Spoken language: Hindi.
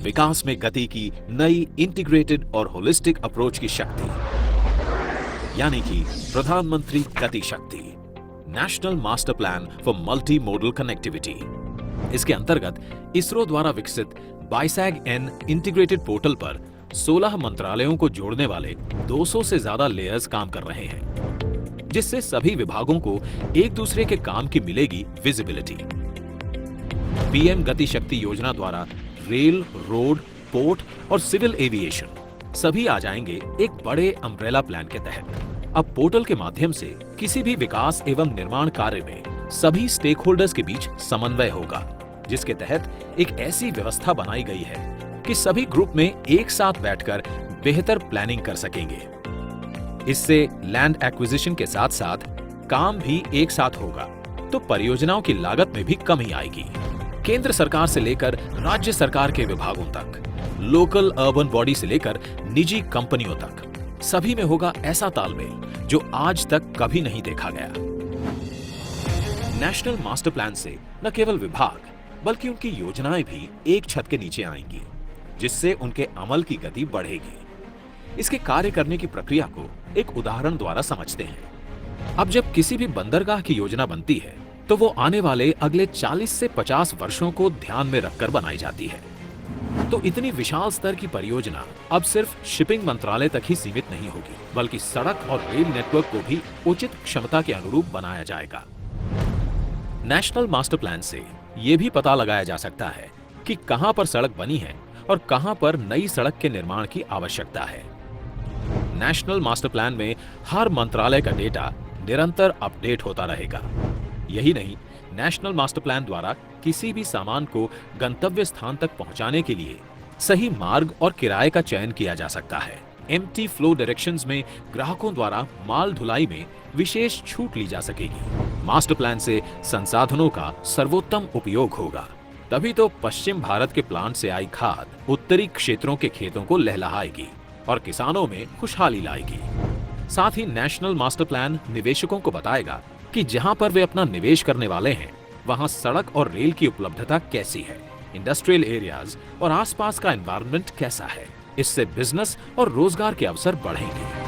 विकास में गति की नई इंटीग्रेटेड और होलिस्टिक अप्रोच की शक्ति, यानी कि प्रधानमंत्री गति शक्ति, national master plan for multi modal connectivity. इसके अंतर्गत इसरो द्वारा विकसित बाइसैग-एन इंटीग्रेटेड पोर्टल पर 16 मंत्रालयों को जोड़ने वाले 200 से ज्यादा लेयर्स काम कर रहे हैं, जिससे सभी विभागों को एक दूसरे के काम की मिलेगी विजिबिलिटी। पीएम गति शक्ति योजना द्वारा रेल, रोड, पोर्ट और सिविल एविएशन सभी आ जाएंगे एक बड़े अम्ब्रेला प्लान के तहत। अब पोर्टल के माध्यम से किसी भी विकास एवं निर्माण कार्य में सभी स्टेक होल्डर्स के बीच समन्वय होगा, जिसके तहत एक ऐसी व्यवस्था बनाई गई है कि सभी ग्रुप में एक साथ बैठकर बेहतर प्लानिंग कर सकेंगे। इससे लैंड एक्विजिशन के साथ साथ काम भी एक साथ होगा, तो परियोजनाओं की लागत में भी कमी आएगी। केंद्र सरकार से लेकर राज्य सरकार के विभागों तक, लोकल अर्बन बॉडी से लेकर निजी कंपनियों तक, सभी में होगा ऐसा तालमेल जो आज तक कभी नहीं देखा गया। नेशनल मास्टर प्लान से न केवल विभाग बल्कि उनकी योजनाएं भी एक छत के नीचे आएंगी, जिससे उनके अमल की गति बढ़ेगी। इसके कार्य करने की प्रक्रिया को एक उदाहरण द्वारा समझते हैं। अब जब किसी भी बंदरगाह की योजना बनती है तो वो आने वाले अगले 40 से 50 वर्षों को ध्यान में रखकर बनाई जाती है। तो इतनी विशाल स्तर की परियोजना अब सिर्फ शिपिंग मंत्रालय तक ही सीमित नहीं होगी, बल्कि सड़क और रेल नेटवर्क को भी उचित क्षमता के अनुरूप बनाया जाएगा। नेशनल मास्टर प्लान से ये भी पता लगाया जा सकता है कि कहां पर सड़क बनी है और कहां पर नई सड़क के निर्माण की आवश्यकता है। नेशनल मास्टर प्लान में हर मंत्रालय का डेटा निरंतर अपडेट होता रहेगा। यही नहीं, नेशनल मास्टर प्लान द्वारा किसी भी सामान को गंतव्य स्थान तक पहुंचाने के लिए सही मार्ग और किराए का चयन किया जा सकता है। एम्प्टी फ्लो डायरेक्शंस में ग्राहकों द्वारा माल ढुलाई में विशेष छूट ली जा सकेगी। मास्टर प्लान से संसाधनों का सर्वोत्तम उपयोग होगा, तभी तो पश्चिम भारत के प्लांट से आई खाद उत्तरी क्षेत्रों के खेतों को लहलहाएगी और किसानों में खुशहाली लाएगी। साथ ही नेशनल मास्टर प्लान निवेशकों को बताएगा कि जहां पर वे अपना निवेश करने वाले हैं वहां सड़क और रेल की उपलब्धता कैसी है, इंडस्ट्रियल एरियाज और आसपास का एनवायरनमेंट कैसा है। इससे बिजनेस और रोजगार के अवसर बढ़ेंगे।